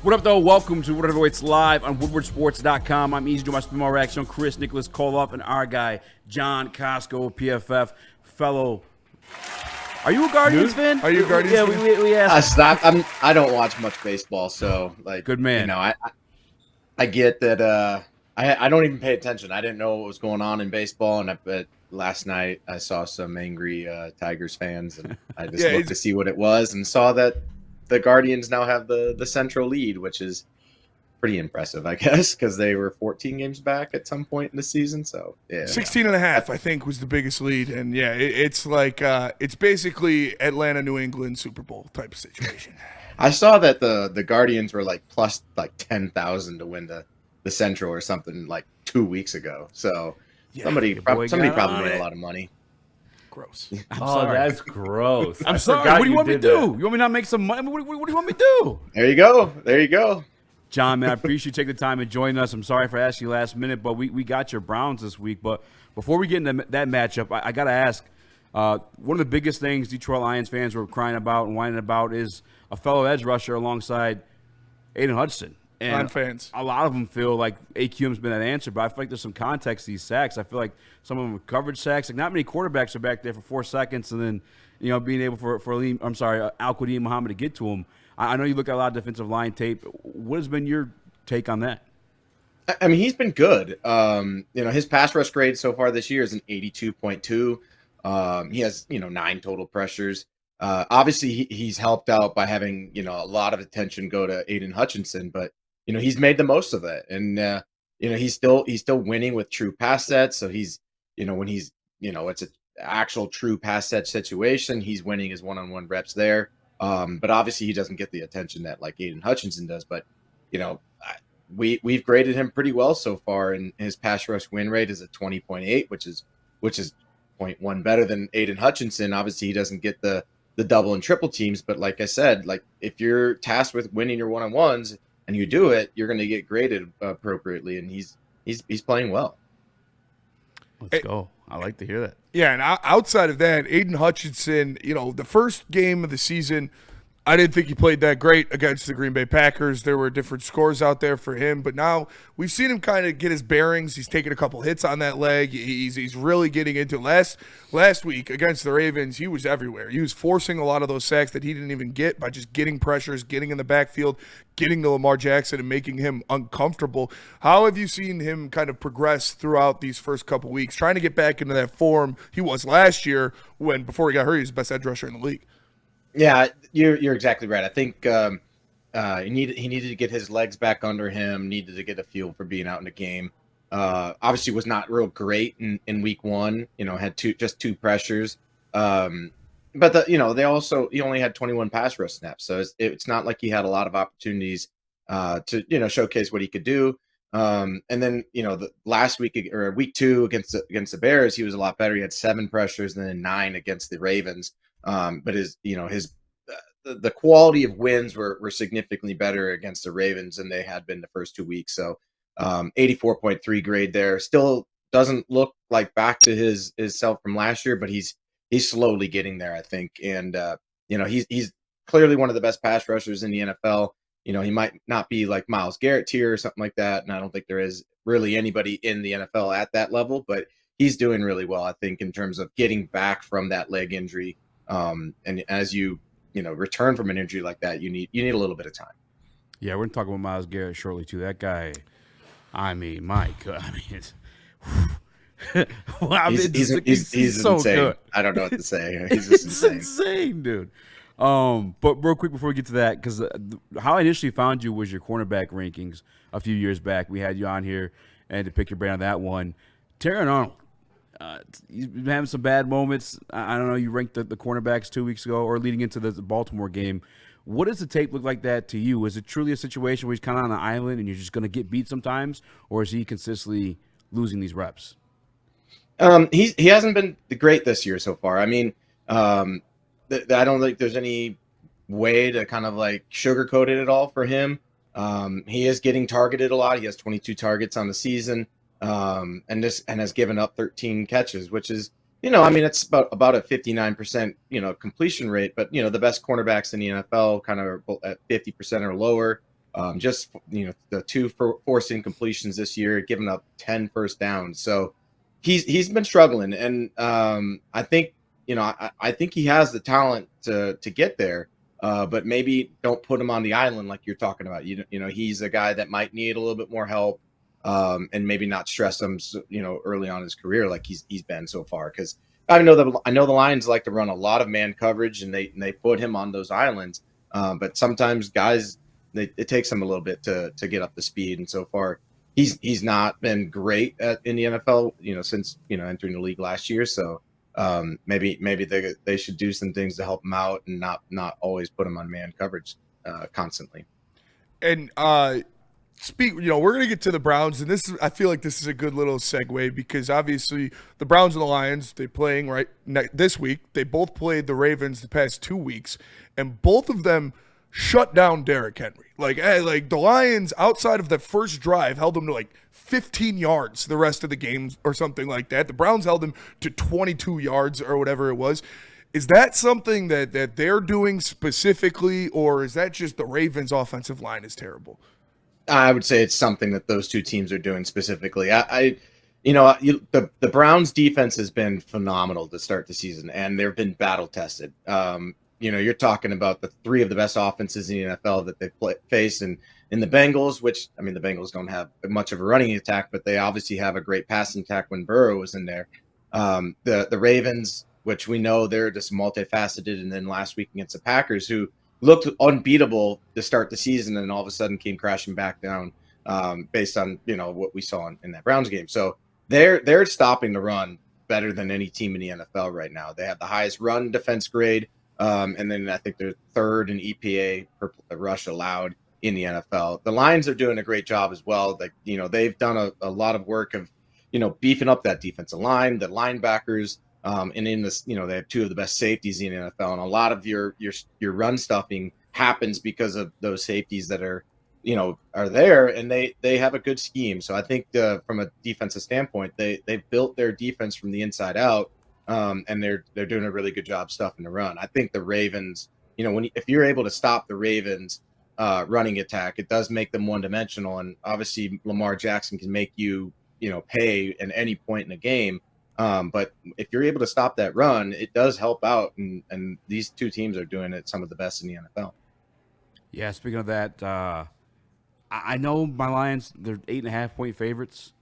What up, though? Welcome to Whatever It's Live on WoodwardSports.com. I'm easy to my spin reaction. Chris, Nicholas Koloff, and our guy, John Kosko PFF. Fellow, are you a Guardians fan? Are you a Guardians fan? Yeah, we asked. I don't watch much baseball, so like, Good man. You know, I get that. I don't even pay attention. I didn't know what was going on in baseball, and but last night I saw some angry Tigers fans, and I just looked to see what it was, and saw that the Guardians now have the central lead, which is pretty impressive, I guess, because they were 14 games back at some point in the season. So yeah, 16 and a half, I think, was the biggest lead. And yeah, it's like it's basically Atlanta, New England Super Bowl type of situation. I saw that the Guardians were like plus like 10,000 to win the Central or something like 2 weeks ago. So somebody probably made a lot of money. Gross. Sorry. That's gross. I'm sorry. What do you want me to do? You want me to not make some money? What do you want me to do? There you go. John, man, I appreciate you taking the time and joining us. I'm sorry for asking you last minute, but we got your Browns this week. But before we get into that matchup, I got to ask, one of the biggest things Detroit Lions fans were crying about and whining about is a fellow edge rusher alongside Aiden Hutchinson. And fans. A lot of them feel like AQM's been that answer, but I feel like there's some context to these sacks. I feel like some of them are coverage sacks. Like not many quarterbacks are back there for 4 seconds and then, being able for Al-Quadin Muhammad to get to him. I know you look at a lot of defensive line tape. What has been your take on that? I mean, he's been good. His pass rush grade so far this year is an 82.2. He has, 9 total pressures. Obviously, he's helped out by having, a lot of attention go to Aiden Hutchinson, but he's made the most of it, and he's still winning with true pass sets. So he's, when he's, it's an actual true pass set situation, he's winning his one-on-one reps there. But obviously he doesn't get the attention that like Aiden Hutchinson does. But we've graded him pretty well so far, and his pass rush win rate is at 20.8, which is 0.1 better than Aiden Hutchinson. Obviously he doesn't get the double and triple teams, but like I said, like if you're tasked with winning your one-on-ones and you do it, you're going to get graded appropriately, and he's playing well. Let's go. I like to hear that. Yeah, and outside of that, Aiden Hutchinson, the first game of the season, I didn't think he played that great against the Green Bay Packers. There were different scores out there for him, but now we've seen him kind of get his bearings. He's taken a couple hits on that leg. He's really getting into last week against the Ravens. He was everywhere. He was forcing a lot of those sacks that he didn't even get by just getting pressures, getting in the backfield, getting to Lamar Jackson and making him uncomfortable. How have you seen him kind of progress throughout these first couple weeks, trying to get back into that form he was last year before he got hurt, he was the best edge rusher in the league? Yeah, you're exactly right. I think he needed to get his legs back under him, needed to get a feel for being out in the game. Obviously was not real great in week 1, had just two pressures. But he only had 21 pass rush snaps. So it's not like he had a lot of opportunities to showcase what he could do. And then, the last week or week 2 against the Bears, he was a lot better. He had 7 pressures and then 9 against the Ravens. But the quality of wins were significantly better against the Ravens than they had been the first 2 weeks. So 84.3 grade there. Still doesn't look like back to his self from last year, but he's slowly getting there, I think. And he's clearly one of the best pass rushers in the NFL. He might not be like Myles Garrett tier or something like that, and I don't think there is really anybody in the NFL at that level, but he's doing really well, I think, in terms of getting back from that leg injury. And as you return from an injury like that, you need a little bit of time. Yeah, we're gonna talk about Myles Garrett shortly too. That guy, I mean, my God, it's. He's so insane. good. I don't know what to say. He's just insane. Insane, dude. But real quick before we get to that, because how I initially found you was your cornerback rankings a few years back. We had you on here and to pick your brain on that one. Terran Arnold. He's been having some bad moments. I don't know. You ranked the cornerbacks 2 weeks ago or leading into the Baltimore game. What does the tape look like that to you? Is it truly a situation where he's kind of on an island and you're just going to get beat sometimes, or is he consistently losing these reps? He hasn't been great this year so far. I mean, I don't think there's any way to kind of like sugarcoat it at all for him. He is getting targeted a lot. He has 22 targets on the season. And has given up 13 catches, which is, it's about a 59%, completion rate, but the best cornerbacks in the NFL kind of are at 50% or lower. Just the two forced incompletions this year, giving up 10 first downs. So he's been struggling, and I think I think he has the talent to get there. But maybe don't put him on the island like you're talking about. He's a guy that might need a little bit more help, and maybe not stress him, early on in his career like he's been so far. Because I know the Lions like to run a lot of man coverage, and they put him on those islands. But sometimes guys, it takes them a little bit to get up to speed. And so far, he's not been great in the NFL, since entering the league last year. So maybe they should do some things to help him out and not always put him on man coverage constantly. And we're going to get to the Browns, and I feel like this is a good little segue because obviously the Browns and the Lions, they're playing this week. They both played the Ravens the past 2 weeks, and both of them shut down Derrick Henry. Like the Lions, outside of that first drive, held them to 15 yards the rest of the game or something like that. The Browns held them to 22 yards or whatever it was. Is that something that they're doing specifically, or is that just the Ravens' offensive line is terrible? I would say it's something that those two teams are doing specifically. The Browns defense has been phenomenal to start the season, and they've been battle tested. You're talking about the three of the best offenses in the NFL that they've faced, and in the Bengals, which, the Bengals don't have much of a running attack, but they obviously have a great passing attack when Burrow was in there. The Ravens, which we know they're just multifaceted, and then last week against the Packers, who looked unbeatable to start the season and all of a sudden came crashing back down based on, what we saw in that Browns game. So they're stopping the run better than any team in the NFL right now. They have the highest run defense grade. And then I think they're third in EPA per rush allowed in the NFL. The Lions are doing a great job as well. They've done a lot of work of, beefing up that defensive line, the linebackers, and in this, they have two of the best safeties in the NFL. And a lot of your run stuffing happens because of those safeties that are there, and they have a good scheme. So I think from a defensive standpoint, they've built their defense from the inside out. And they're doing a really good job stuffing the run. I think the Ravens, if you're able to stop the Ravens running attack, it does make them one-dimensional. And obviously Lamar Jackson can make you, pay at any point in the game. But if you're able to stop that run, it does help out. And these two teams are doing it some of the best in the NFL. Yeah, speaking of that, I know my Lions, they're 8.5-point favorites.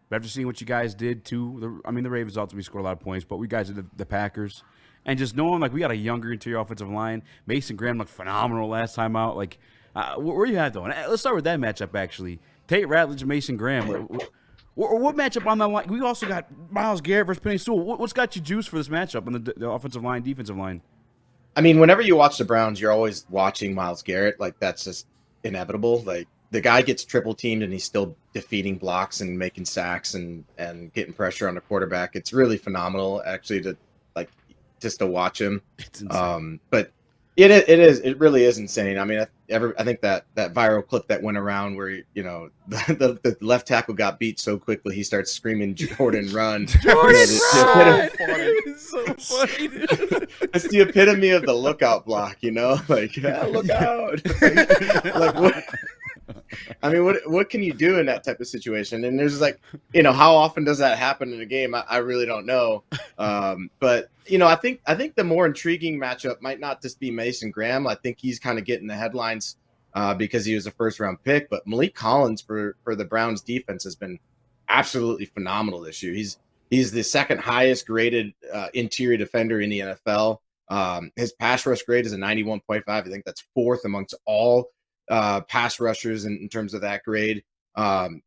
But after seeing what you guys did too, the Ravens ultimately scored a lot of points, but we guys did the Packers. And just knowing, we got a younger interior offensive line. Mason Graham looked phenomenal last time out. Where are you at, though? Let's start with that matchup, actually. Tate Ratledge and Mason Graham. What matchup on that line? We also got Myles Garrett versus Penei Sewell. What's got you juice for this matchup on the offensive line, defensive line? Whenever you watch the Browns, you're always watching Myles Garrett. That's just inevitable. The guy gets triple teamed and he's still defeating blocks and making sacks and getting pressure on the quarterback. It's really phenomenal, actually, to just to watch him. It's insane. But it really is insane. I think that viral clip that went around where the left tackle got beat so quickly he starts screaming "Jordan, run!" Jordan, run! It's so funny. It's the epitome of the lookout block. Look out! What can you do in that type of situation? And there's how often does that happen in a game? I really don't know. But I think the more intriguing matchup might not just be Mason Graham. I think he's kind of getting the headlines because he was a first round pick. But Maliek Collins for the Browns defense has been absolutely phenomenal this year. He's the second highest graded interior defender in the NFL. His pass rush grade is a 91.5. I think that's fourth amongst all pass rushers in terms of that grade.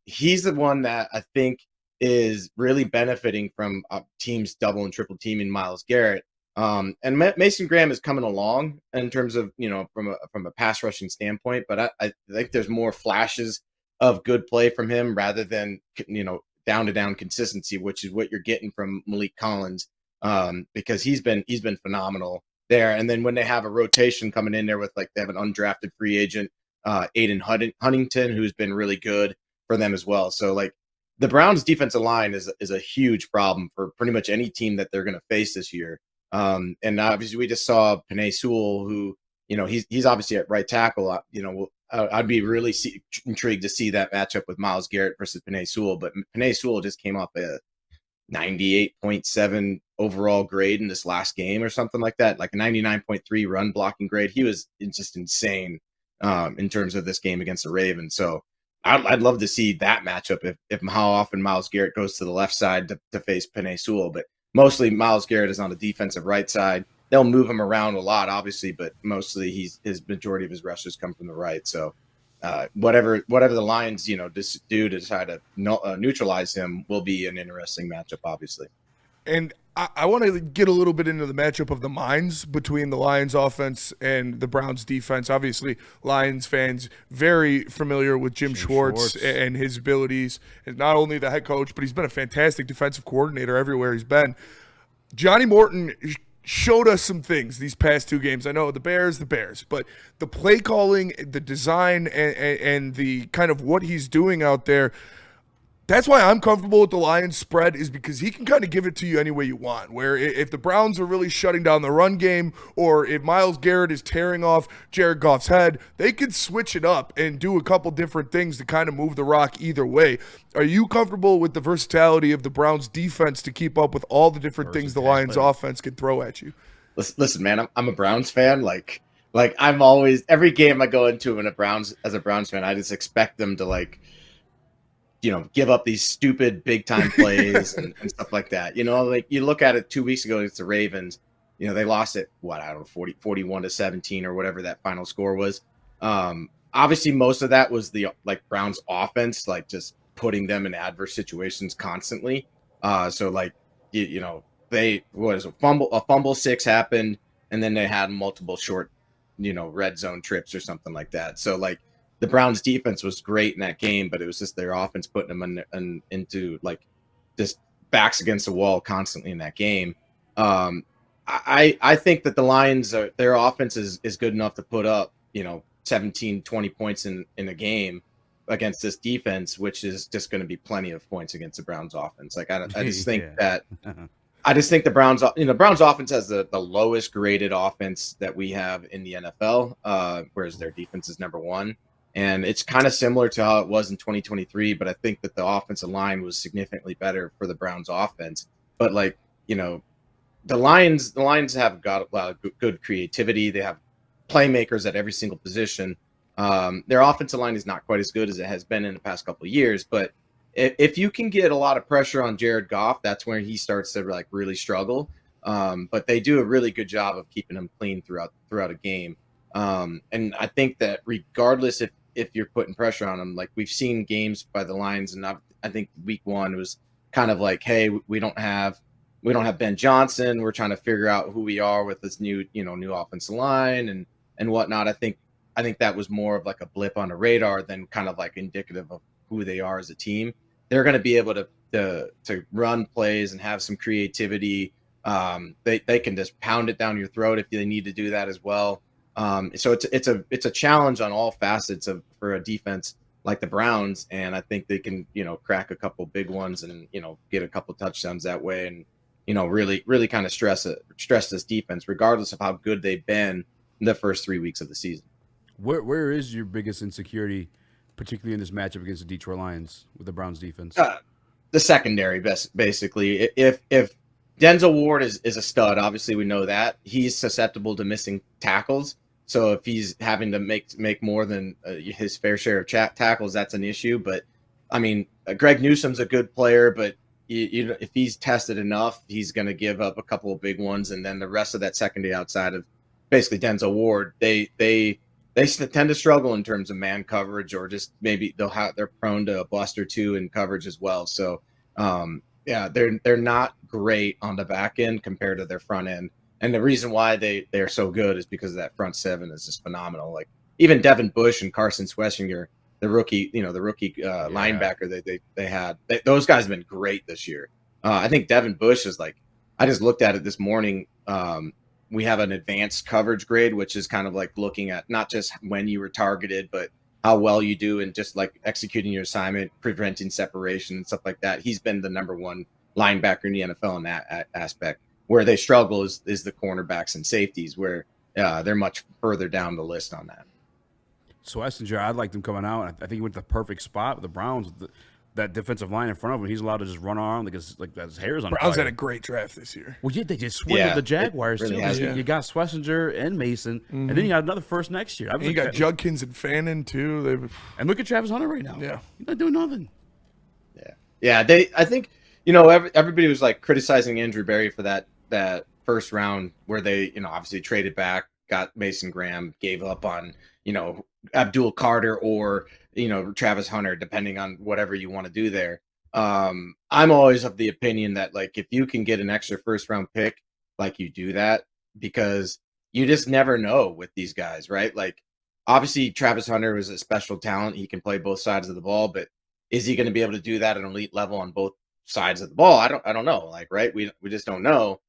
He's the one that I think is really benefiting from teams double and triple teaming Myles Garrett. And Mason Graham is coming along in terms of, from a pass rushing standpoint, but I think there's more flashes of good play from him rather than, down to down consistency, which is what you're getting from Maliek Collins, because he's been phenomenal there. And then when they have a rotation coming in there with they have an undrafted free agent, Aiden Huntington, who's been really good for them as well. So the Browns defensive line is a huge problem for pretty much any team that they're going to face this year. And obviously we just saw Penei Sewell, who, he's obviously at right tackle. I'd be really intrigued to see that matchup with Myles Garrett versus Penei Sewell. But Penei Sewell just came off a 98.7 overall grade in this last game or something like that, like a 99.3 run blocking grade. He was just insane in terms of this game against the Ravens. So I'd love to see that matchup if how often Myles Garrett goes to the left side to face Penei Sewell. But mostly Myles Garrett is on the defensive right side. They'll move him around a lot, obviously, but mostly his majority of his rushes come from the right. So whatever the Lions, do to try to neutralize him will be an interesting matchup, obviously. And I want to get a little bit into the matchup of the minds between the Lions offense and the Browns defense. Obviously, Lions fans very familiar with Jim Schwartz and his abilities. And not only the head coach, but he's been a fantastic defensive coordinator everywhere he's been. Johnny Morton showed us some things these past two games. I know the Bears, but the play calling, the design, and the kind of what he's doing out there, that's why I'm comfortable with the Lions spread, is because he can kind of give it to you any way you want. Where if the Browns are really shutting down the run game, or if Myles Garrett is tearing off Jared Goff's head, they could switch it up and do a couple different things to kind of move the rock either way. Are you comfortable with the versatility of the Browns defense to keep up with all the different things the Lions offense can throw at you? Listen, man, I'm a Browns fan. Like I'm always, every game I go into as a Browns fan, I just expect them to give up these stupid big time plays and stuff like that. Like you look at it 2 weeks ago against the Ravens, they lost it, 41-17 or whatever that final score was. Obviously most of that was the Browns offense, just putting them in adverse situations constantly. They was a fumble 6 happened, and then they had multiple short, red zone trips or something like that. So the Browns defense was great in that game, but it was just their offense putting them into just backs against the wall constantly in that game. I think that the Lions, their offense is good enough to put up, 17, 20 points in a game against this defense, which is just going to be plenty of points against the Browns offense. I just think the Browns offense has the lowest graded offense that we have in the NFL, whereas their defense is number one. And it's kind of similar to how it was in 2023, but I think that the offensive line was significantly better for the Browns offense. But the Lions have got a lot of good creativity. They have playmakers at every single position. Their offensive line is not quite as good as it has been in the past couple of years, but if you can get a lot of pressure on Jared Goff, that's where he starts to really struggle. But they do a really good job of keeping him clean throughout a game. And I think that regardless if you're putting pressure on them, we've seen games by the Lions, and I think week 1 was kind of hey, we don't have Ben Johnson. We're trying to figure out who we are with this new offensive line and whatnot. I think that was more of a blip on the radar than kind of indicative of who they are as a team. They're going to be able to run plays and have some creativity. They can just pound it down your throat if they need to do that as well. So it's a challenge on all facets for a defense like the Browns, and I think they can crack a couple big ones and get a couple touchdowns that way, and really kind of stress this defense regardless of how good they've been in the first 3 weeks of the season. Where is your biggest insecurity, particularly in this matchup against the Detroit Lions with the Browns defense? The secondary, basically. If Denzel Ward is a stud, obviously we know that he's susceptible to missing tackles. So if he's having to make more than his fair share of tackles, that's an issue. But I mean, Greg Newsome's a good player, but if he's tested enough, he's going to give up a couple of big ones, and then the rest of that secondary outside of basically Denzel Ward, they tend to struggle in terms of man coverage, or just maybe they're prone to a bust or two in coverage as well. So they're not great on the back end compared to their front end. And the reason why they're so good is because of that front seven is just phenomenal. Even Devin Bush and Carson Schwessinger, the rookie linebacker they had, those guys have been great this year. I think Devin Bush is I just looked at it this morning. We have an advanced coverage grade, which is kind of looking at not just when you were targeted, but how well you do and just executing your assignment, preventing separation and stuff like that. He's been the number one linebacker in the NFL in that aspect. Where they struggle is the cornerbacks and safeties, where they're much further down the list on that. Swessinger, I liked him coming out. I think he went to the perfect spot with the Browns. That defensive line in front of him, he's allowed to just run around like his hair's on Browns fire. had a great draft this year. Well, yeah, they just swindled the Jaguars, really too. has been. You got Swessinger and Mason, and then you got another first next year. And you got Judkins and Fannin, too. And look at Travis Hunter right now. Yeah. He's not doing nothing. Yeah. I think, everybody was like criticizing Andrew Berry for that first round where they, obviously traded back, got Mason Graham, gave up on, Abdul Carter or, Travis Hunter, depending on whatever you want to do there. I'm always of the opinion that, like, if you can get an extra first round pick, like, you do that, because you just never know with these guys, right? Like, obviously Travis Hunter was a special talent. He can play both sides of the ball, but is he going to be able to do that at an elite level on both sides of the ball? I don't know. Like, right. We just don't know.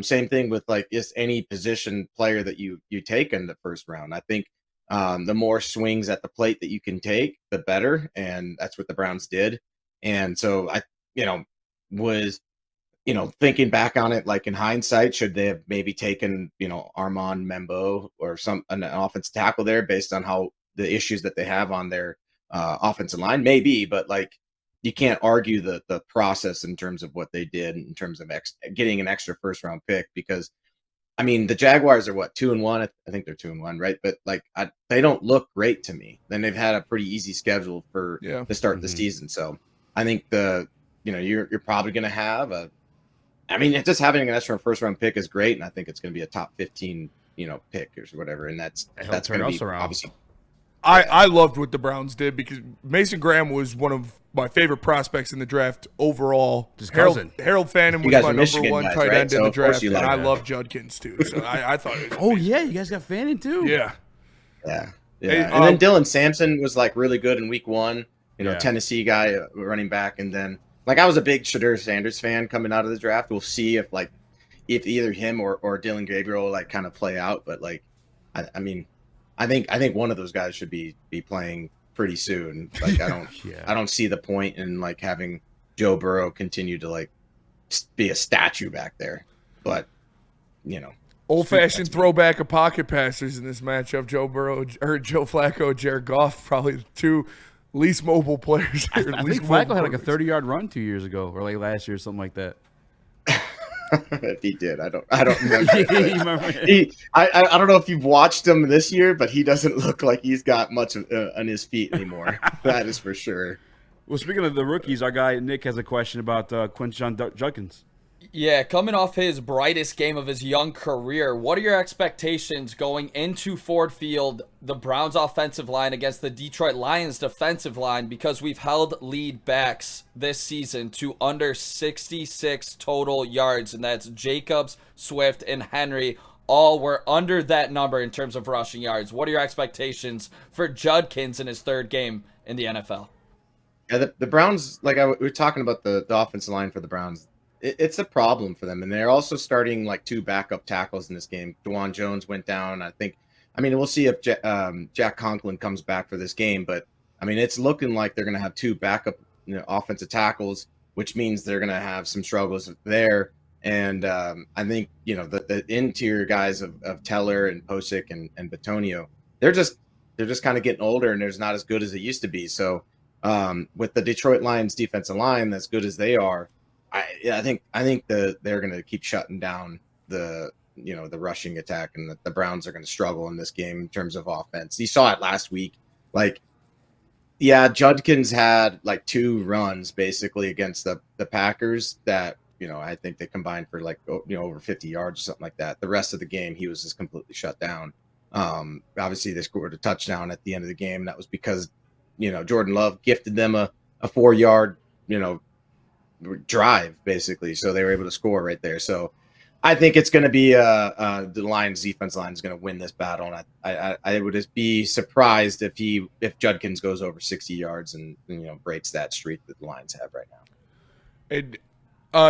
Same thing with like just any position player that you take in the first round. I think the more swings at the plate that you can take, the better. And that's what the Browns did. And so I, was, thinking back on it, like in hindsight, should they have maybe taken, Armand Membo or an offensive tackle there based on how the issues that they have on their offensive line? Maybe, but like you can't argue the process in terms of what they did in terms of getting an extra first round pick, because I mean, the Jaguars are 2-1. I think they're 2-1, right? But like, they don't look great to me. Then they've had a pretty easy schedule for the start of the season. So I think you're probably going to have just having an extra first round pick is great. And I think it's going to be a top 15, pick or whatever. And that's going to be obviously. I loved what the Browns did because Mason Graham was one of my favorite prospects in the draft overall. Harold Fannin was my number one tight end in the draft, and I love Judkins too. So I thought it was amazing. Yeah, you guys got Fannin too. Yeah. And then Dylan Sampson was like really good in week 1. Tennessee guy, running back, and then like I was a big Shadur Sanders fan coming out of the draft. We'll see if either him or Dylan Gabriel like kind of play out, but like I think one of those guys should be playing pretty soon. Like I don't see the point in like having Joe Burrow continue to like be a statue back there. But old-fashioned throwback of pocket passers in this matchup. Joe Flacco, Jared Goff, probably the two least mobile players here. I think Flacco had like a 30-yard run 2 years ago, or like last year, or something like that. If he did, I don't remember. I don't know if you've watched him this year, but he doesn't look like he's got much on his feet anymore. That is for sure. Well, speaking of the rookies, our guy Nick has a question about Quinshon Judkins. Yeah, coming off his brightest game of his young career, what are your expectations going into Ford Field, the Browns offensive line against the Detroit Lions defensive line? Because we've held lead backs this season to under 66 total yards, and that's Jacobs, Swift, and Henry. All were under that number in terms of rushing yards. What are your expectations for Judkins in his third game in the NFL? Yeah, the Browns, we were talking about the offensive line for the Browns. It's a problem for them, and they're also starting like 2 backup tackles in this game. DeJuan Jones went down. We'll see if Jack Conklin comes back for this game, but I mean, it's looking like they're going to have 2 backup offensive tackles, which means they're going to have some struggles there. And I think the interior guys of Teller and Posick and Bitonio, they're just kind of getting older, and they're not as good as it used to be. So with the Detroit Lions defensive line, as good as they are, I think they're going to keep shutting down the rushing attack, and the Browns are going to struggle in this game in terms of offense. You saw it last week. Judkins had like 2 runs basically against the Packers that I think they combined for over 50 yards or something like that. The rest of the game he was just completely shut down. Obviously they scored a touchdown at the end of the game. That was because Jordan Love gifted them a 4-yard drive basically, so they were able to score right there. So I think it's going to be the Lions defense line is going to win this battle, and I would just be surprised if Judkins goes over 60 yards and breaks that streak that the Lions have right now. And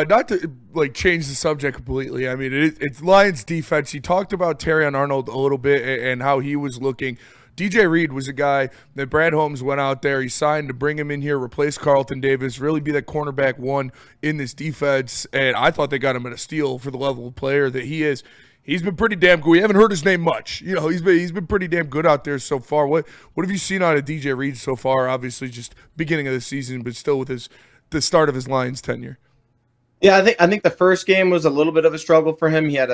not to change the subject completely, I mean it's Lions defense. You talked about Terrion Arnold a little bit and how he was looking. DJ Reed was a guy that Brad Holmes went out there. He signed to bring him in here, replace Carlton Davis, really be that cornerback 1 in this defense. And I thought they got him at a steal for the level of player that he is. He's been pretty damn good. We haven't heard his name much. He's been pretty damn good out there so far. What have you seen out of DJ Reed so far? Obviously, just beginning of the season, but still with the start of his Lions tenure. Yeah, I think the first game was a little bit of a struggle for him. He had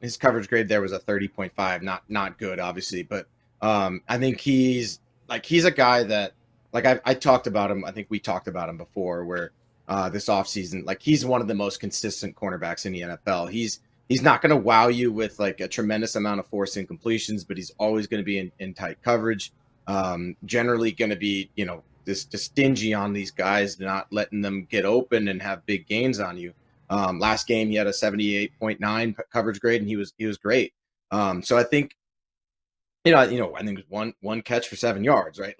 his coverage grade there was a 30.5, not good, obviously, but I think he's a guy that I talked about him. I think we talked about him before, where this offseason, he's one of the most consistent cornerbacks in the NFL. He's not going to wow you with a tremendous amount of forced incompletions, but he's always going to be in tight coverage. Generally going to be, just stingy on these guys, not letting them get open and have big gains on you. Last game, he had a 78.9 coverage grade, and he was great. So I think, I think it was one catch for 7 yards, right?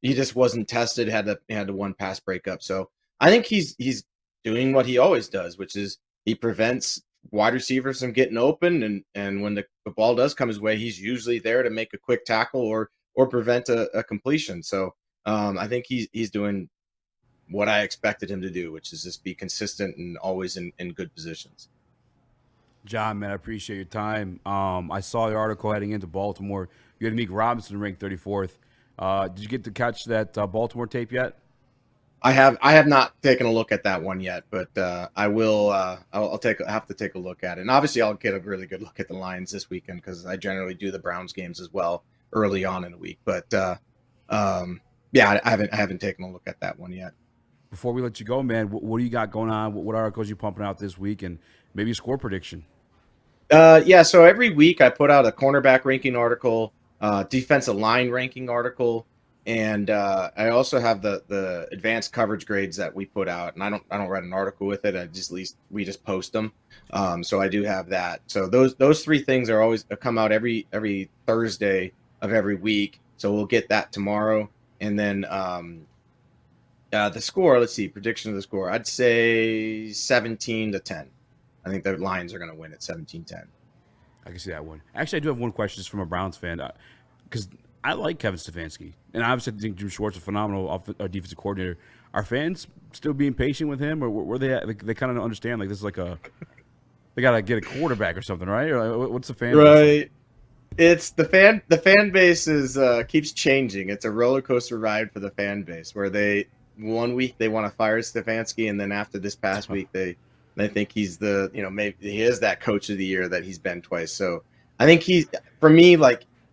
He just wasn't tested, had the one pass breakup. So I think he's doing what he always does, which is he prevents wide receivers from getting open, and when the ball does come his way, he's usually there to make a quick tackle or prevent a completion. So I think he's doing what I expected him to do, which is just be consistent and always in good positions. John, man, I appreciate your time. I saw the article heading into Baltimore. You had Meek Robinson ranked 34th. Did you get to catch that Baltimore tape yet? I have not taken a look at that one yet, but I will. I'll have to take a look at it, and obviously I'll get a really good look at the Lions this weekend because I generally do the Browns games as well early on in the week. But yeah, I haven't taken a look at that one yet. Before we let you go, man, what do you got going on? What articles you pumping out this week, and maybe a score prediction? Yeah, so every week I put out a cornerback ranking article, defensive line ranking article. And I also have the advanced coverage grades that we put out, and I don't write an article with it. We just post them. So I do have that. So those three things are always come out every Thursday of every week. So we'll get that tomorrow, and then the score. Let's see, prediction of the score. I'd say 17-10. I think the Lions are going to win at 17-10. I can see that one. Actually, I do have one question just from a Browns fan, because I like Kevin Stefanski, and obviously I think Jim Schwartz is a phenomenal defensive coordinator. Are fans still being patient with him, or were they? They kind of understand this is they got to get a quarterback or something, right? Or what's the fan right? base? It's the fan base is keeps changing. It's a roller coaster ride for the fan base, where one week they want to fire Stefanski, and then after this past week they think he's maybe he is that coach of the year that he's been twice. So I think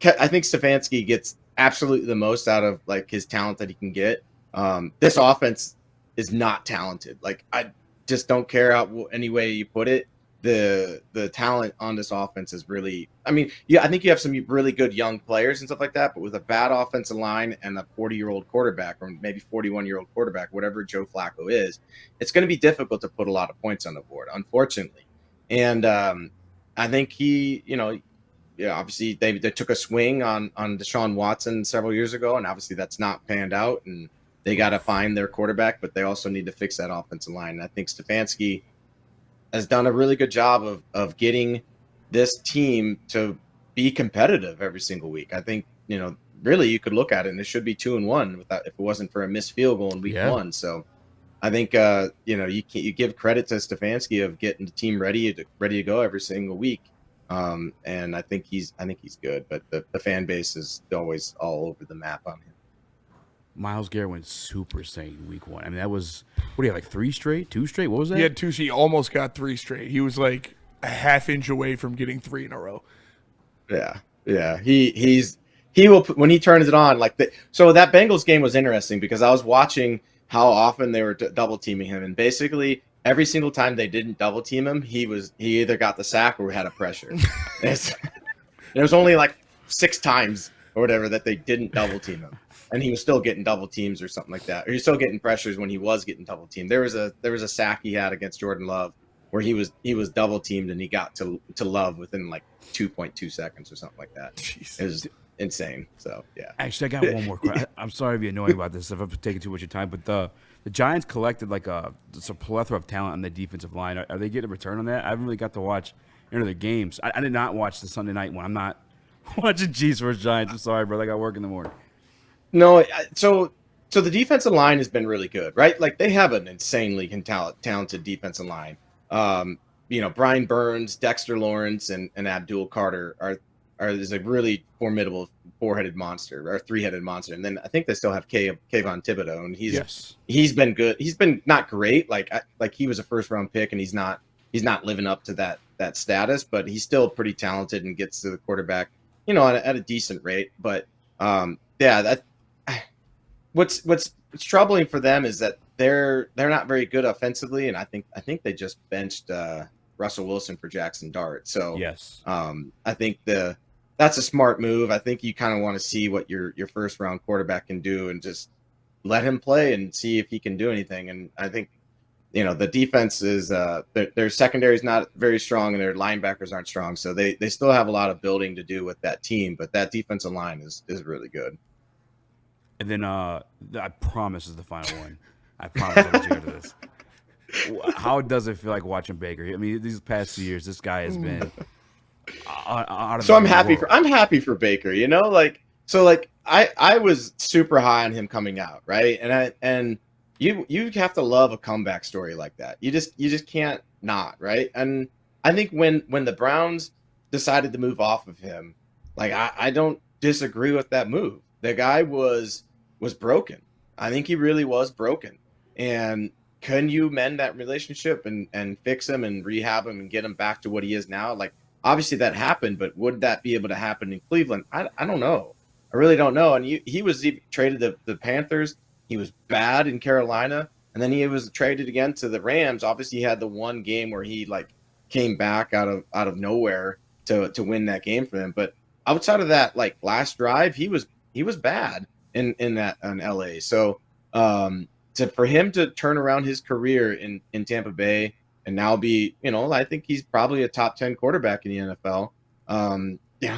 I think Stefanski gets absolutely the most out of his talent that he can get. This offense is not talented. I just don't care any way you put it. The talent on this offense is really. I think you have some really good young players and stuff like that, but with a bad offensive line and a 40-year-old quarterback, or maybe 41-year-old quarterback, whatever Joe Flacco is, it's going to be difficult to put a lot of points on the board, unfortunately. And I think obviously they took a swing on Deshaun Watson several years ago, and obviously that's not panned out, and they got to find their quarterback, but they also need to fix that offensive line. And I think Stefanski has done a really good job of getting this team to be competitive every single week. I think, really you could look at it and it should be 2-1 if it wasn't for a missed field goal in week one. So I think, you give credit to Stefanski of getting the team ready to go every single week. And I think he's good, but the fan base is always all over the map on him. Myles Garrett went Super Saiyan week 1. that was, what do you have, 3 straight, 2 straight? What was that? He had 2. He almost got 3 straight. He was a half inch away from getting 3 in a row. Yeah. He will, when he turns it on, so that Bengals game was interesting because I was watching how often they were double teaming him, and basically every single time they didn't double team him, he either got the sack or had a pressure. It was only 6 times or whatever that they didn't double team him, and he was still getting double teams or something like that. Or he was still getting pressures when he was getting double teamed. There was a sack he had against Jordan Love where he was double teamed and he got to Love within 2.2 seconds or something like that. Jeez. It was insane. So yeah. Actually, I got one more question. I'm sorry to be annoying about this if I'm taking too much of your time, but the Giants collected a plethora of talent on the defensive line. Are they getting a return on that? I haven't really got to watch any of the games. I did not watch the Sunday night one. I'm not watching Chiefs versus Giants. I'm sorry, brother. I got work in the morning. No, so the defensive line has been really good, right? They have an insanely talented defensive line. Brian Burns, Dexter Lawrence, and Abdul Carter is a really formidable four-headed monster or three-headed monster. And then I think they still have Kayvon Thibodeau, and he's been good. He's been not great, like he was a first-round pick, and he's not living up to that status, but he's still pretty talented and gets to the quarterback, at a decent rate. But what's troubling for them is that they're not very good offensively, and I think they just benched Russell Wilson for Jackson Dart. So yes, I think that's a smart move. I think you kind of want to see what your first round quarterback can do and just let him play and see if he can do anything. And I think the defense is their secondary is not very strong and their linebackers aren't strong, so they still have a lot of building to do with that team. But that defensive line is really good. And then I promise is the final one. I promise I'll get to this. How does it feel like watching Baker? I mean, these past 2 years, this guy has been out of. So I'm happy for Baker. I was super high on him coming out, right? And you have to love a comeback story like that. You just can't not, right? And I think when the Browns decided to move off of him, I don't disagree with that move. The guy was broken. I think he really was broken. And can you mend that relationship and fix him and rehab him and get him back to what he is now? Obviously that happened, but would that be able to happen in Cleveland? I don't know. I really don't know. And he was traded to the Panthers. He was bad in Carolina, and then he was traded again to the Rams. Obviously, he had the one game where he came back out of nowhere to win that game for them. But outside of that, last drive, he was bad in LA. So for him to turn around his career in Tampa Bay and now be, I think he's probably a top 10 quarterback in the NFL.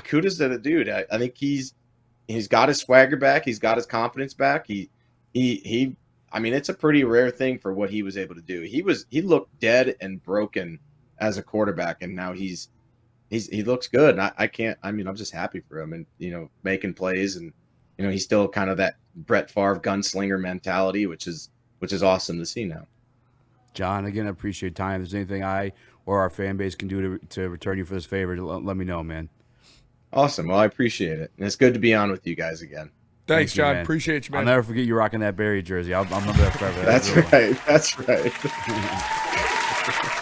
Kudos to the dude. I think he's got his swagger back. He's got his confidence back. I mean, it's a pretty rare thing for what he was able to do. He looked dead and broken as a quarterback, and now he looks good. I'm just happy for him and, making plays, and, he's still kind of that Brett Favre gunslinger mentality, which is awesome to see now. John, again, I appreciate your time. If there's anything I or our fan base can do to return you for this favor, let me know, man. Awesome. Well, I appreciate it. And it's good to be on with you guys again. Thanks, John. Appreciate you, man. I'll never forget you rocking that Barry jersey. I'll remember that forever. That's right.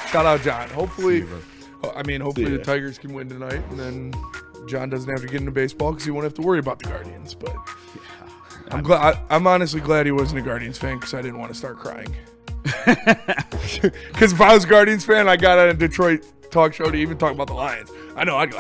Shout out, John. Hopefully the Tigers can win tonight, and then John doesn't have to get into baseball because he won't have to worry about the Guardians. But I'm honestly glad he wasn't a Guardians fan because I didn't want to start crying. Because if I was a Guardians fan, I got on a Detroit talk show to even talk about the Lions. I know I'd go,